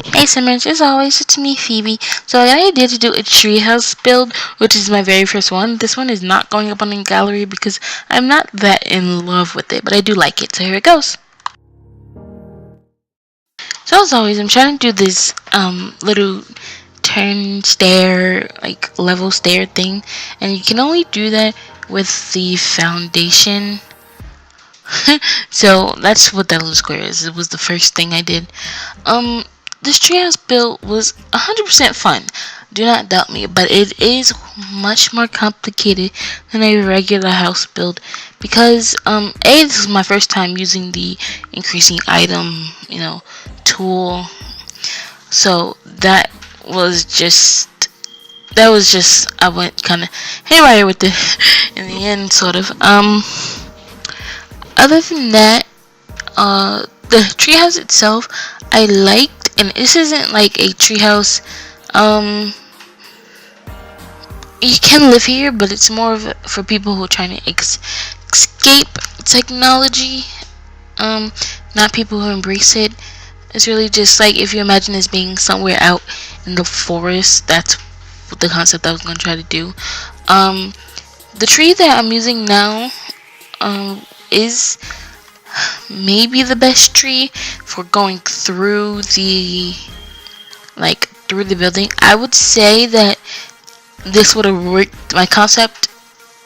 Hey Simmons, as always, it's me, Phoebe. So I got an idea to do a treehouse build, which is my very first one. This one is not going up on the gallery because I'm not that in love with it, but I do like it. So here it goes. So as always, I'm trying to do this little turn stair, like level stair thing, and you can only do that with the foundation. So that's what that little square is. It was the first thing I did. Um, this treehouse build was 100% fun. Do not doubt me, but it is much more complicated than a regular house build because this is my first time using the increasing item, tool. So was just I went kind of haywire with it in the end, sort of. Other than that, the treehouse itself I liked, and this isn't like a treehouse. You can live here, but it's more of for people who are trying to escape technology. Not people who embrace it. It's really just like if you imagine this being somewhere out in the forest. That's what the concept I was gonna try to do. Um, the tree that I'm using now, is maybe the best tree for going through the building. I would say that this would have worked. My concept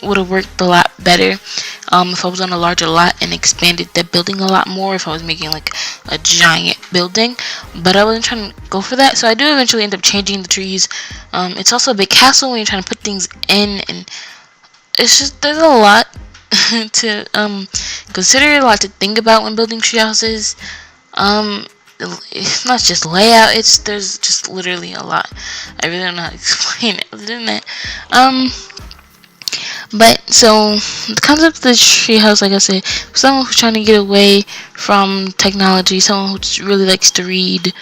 would have worked a lot better if I was on a larger lot and expanded the building a lot more. If I was making like a giant building, but I wasn't trying to go for that. So I do eventually end up changing the trees. It's also a big hassle when you're trying to put things in, and it's just there's a lot to consider, a lot to think about when building tree houses. Um, it's not just layout; there's just literally a lot. I really don't know how to explain it other than that. But so the concept of the treehouse, like I said, someone who's trying to get away from technology, someone who really likes to read,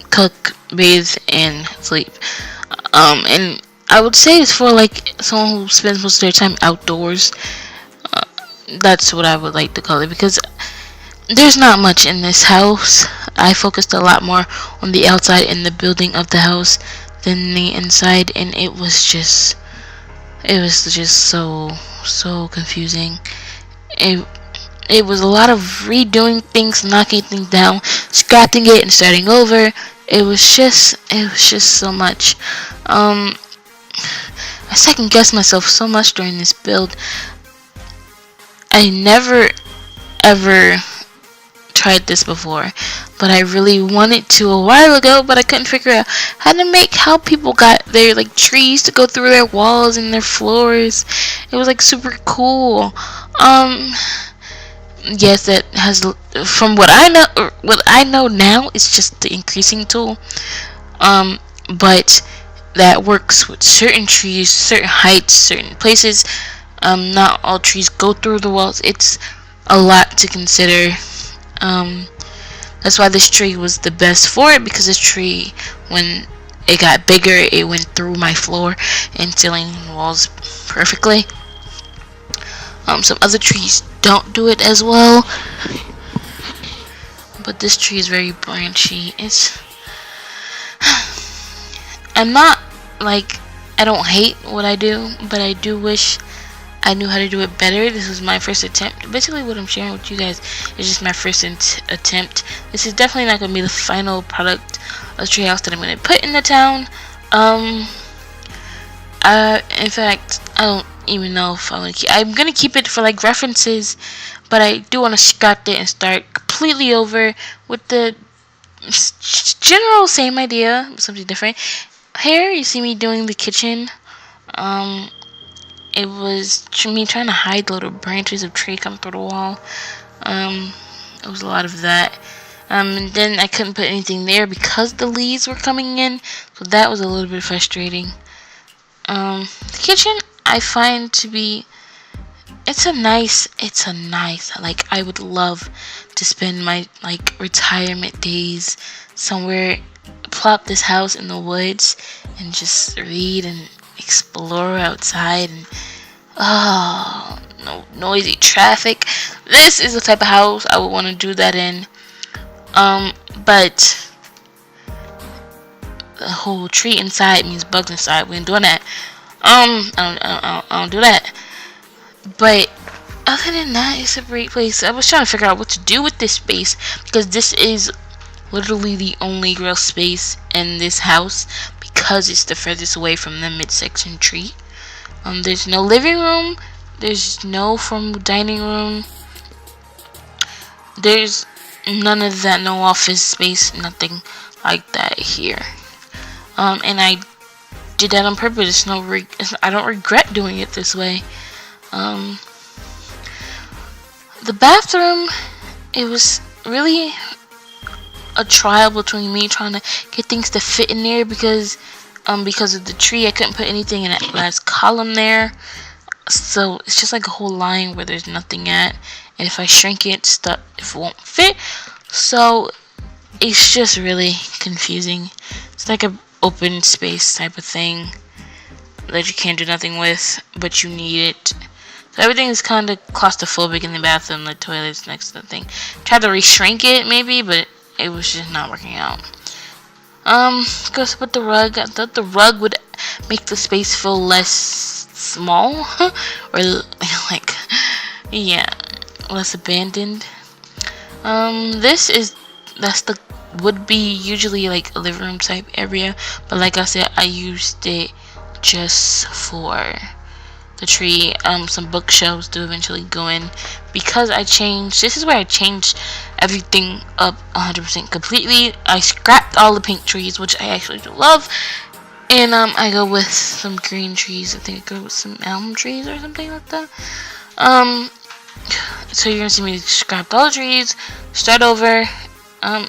cook, bathe, and sleep. And I would say it's for like someone who spends most of their time outdoors. Uh, that's what I would like to call it because there's not much in this house. I focused a lot more on the outside and the building of the house than the inside, and it was just so confusing. It it was a lot of redoing things, knocking things down, scrapping it and starting over. It was just so much. Um I second guessed myself so much during this build. I never ever tried this before, but I really wanted to a while ago, but I couldn't figure out how people got their like trees to go through their walls and their floors. It was like super cool. Um yes, that has, from what I know now, it's just the increasing tool. Um but that works with certain trees, certain heights, certain places. Not all trees go through the walls. It's a lot to consider. Um, that's why this tree was the best for it, because this tree, when it got bigger, it went through my floor and ceiling walls perfectly. Some other trees don't do it as well, but this tree is very branchy. I'm not like, I don't hate what I do, but I do wish I knew how to do it better. This was my first attempt. Basically, what I'm sharing with you guys is just my first attempt. This is definitely not going to be the final product of treehouse that I'm going to put in the town. Um, in fact, I don't even know if I'm going to keep it for like references, but I do want to scrap it and start completely over with the general same idea, something different. Here, you see me doing the kitchen. Um, it was me trying to hide little branches of tree come through the wall. Um, it was a lot of that. And then I couldn't put anything there because the leaves were coming in, so that was a little bit frustrating. The kitchen I find to be, it's a nice, like, I would love to spend my like retirement days somewhere, plop this house in the woods and just read and explore outside, and oh, no noisy traffic. This is the type of house I would want to do that in. But the whole tree inside means bugs inside. We ain't doing that. I don't do that. But other than that, it's a great place. I was trying to figure out what to do with this space because this is literally the only real space in this house because it's the furthest away from the midsection tree. There's no living room. There's no formal dining room. There's none of that. No office space. Nothing like that here. And I did that on purpose. I don't regret doing it this way. The bathroom, it was really a trial between me trying to get things to fit in there because of the tree. I couldn't put anything in that last column there, so it's just like a whole line where there's nothing at, and if I shrink it, it won't fit. So it's just really confusing. It's like a open space type of thing that you can't do nothing with, but you need it. So everything is kind of claustrophobic in the bathroom. The toilet's next to the thing. Tried to reshrink it maybe, but it was just not working out. Goes with the rug. I thought the rug would make the space feel less small, or like, yeah, less abandoned. That's the would be usually like a living room type area, but like I said, I used it just for the tree. Some bookshelves to eventually go in because this is where I changed everything up 100% completely. I scrapped all the pink trees, which I actually do love, and I go with some green trees. I think I go with some elm trees or something like that. So you're gonna see me scrap all the trees, start over. I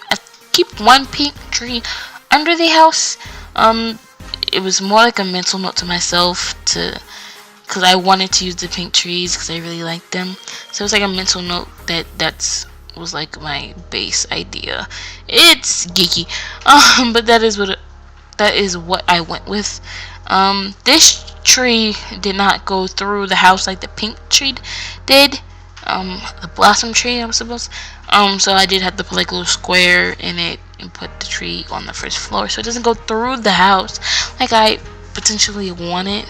keep one pink tree under the house. It was more like a mental note to myself because I wanted to use the pink trees because I really liked them. So it was like a mental note that was like my base idea. It's geeky, but that is what I went with. This tree did not go through the house like the pink tree did. The blossom tree, I was supposed. So I did have to put like a little square in it and put the tree on the first floor, so it doesn't go through the house like I potentially want it.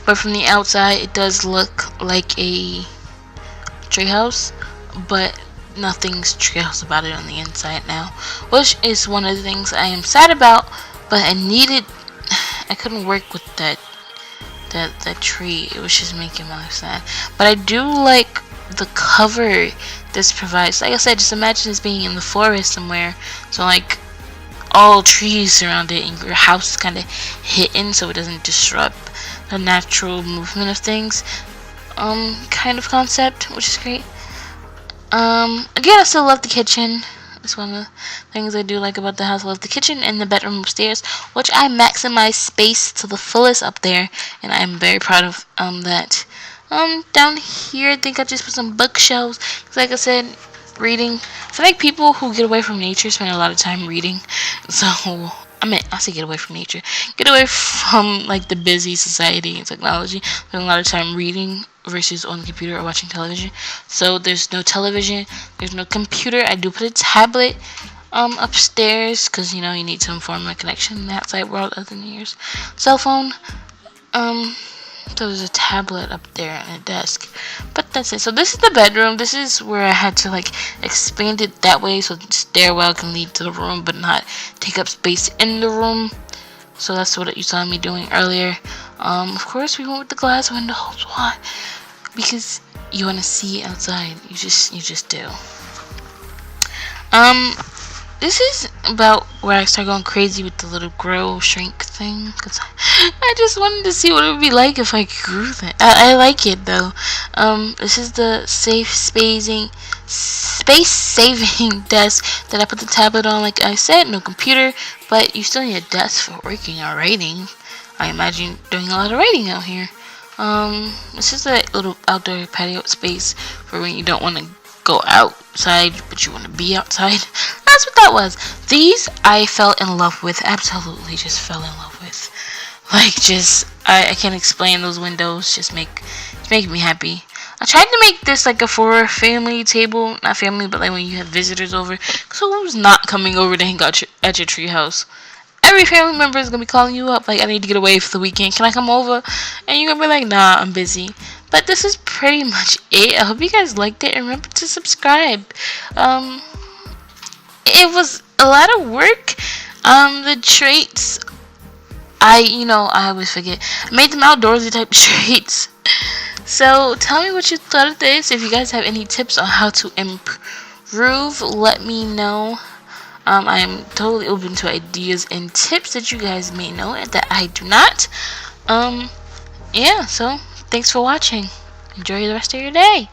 But from the outside, it does look like a treehouse, but nothing's treehouse about it on the inside now, which is one of the things I am sad about. But I couldn't work with that tree. It was just making my life sad. But I do like the cover this provides. Like I said, just imagine this being in the forest somewhere, so like all trees around it and your house is kind of hidden so it doesn't disrupt the natural movement of things, kind of concept, which is great. Again, I still love the kitchen. It's one of the things I do like about the house. I love the kitchen and the bedroom upstairs, which I maximize space to the fullest up there, and I'm very proud of that. Down here, I think I just put some bookshelves, because like I said, reading. I feel like people who get away from nature spend a lot of time reading. So, I say get away from nature. Get away from, like, the busy society and technology. Spend a lot of time reading versus on the computer or watching television. So, there's no television. There's no computer. I do put a tablet upstairs, because, you need some form of connection in the outside world other than your cell phone. So there's a tablet up there and a desk, but that's it. So this is the bedroom. This is where I had to like expand it that way so the stairwell can lead to the room but not take up space in the room. So that's what you saw me doing earlier. Of course we went with the glass windows. Why? Because you want to see outside. You just do. This is about where I start going crazy with the little grow shrink thing, because I just wanted to see what it would be like if I grew that. I like it though. This is the space-saving desk that I put the tablet on. Like I said, no computer, but you still need a desk for working or writing. I imagine doing a lot of writing out here. This is a little outdoor patio space for when you don't want to go outside but you want to be outside. That's what that was. These I fell in love with. Absolutely just fell in love with. Like, just I can't explain those windows. Just make me happy. I tried to make this like a for family table, not family, but like when you have visitors over, so who's not coming over to hang out at your tree house. every family member is gonna be calling you up like, I need to get away for the weekend. Can I come over? And you're gonna be like, nah, I'm busy. But this is pretty much it. I hope you guys liked it, and remember to subscribe. It was a lot of work. The traits, I always forget. I made them outdoorsy type traits. So tell me what you thought of this. If you guys have any tips on how to improve, let me know. I am totally open to ideas and tips that you guys may know and that I do not. Yeah, so thanks for watching. Enjoy the rest of your day.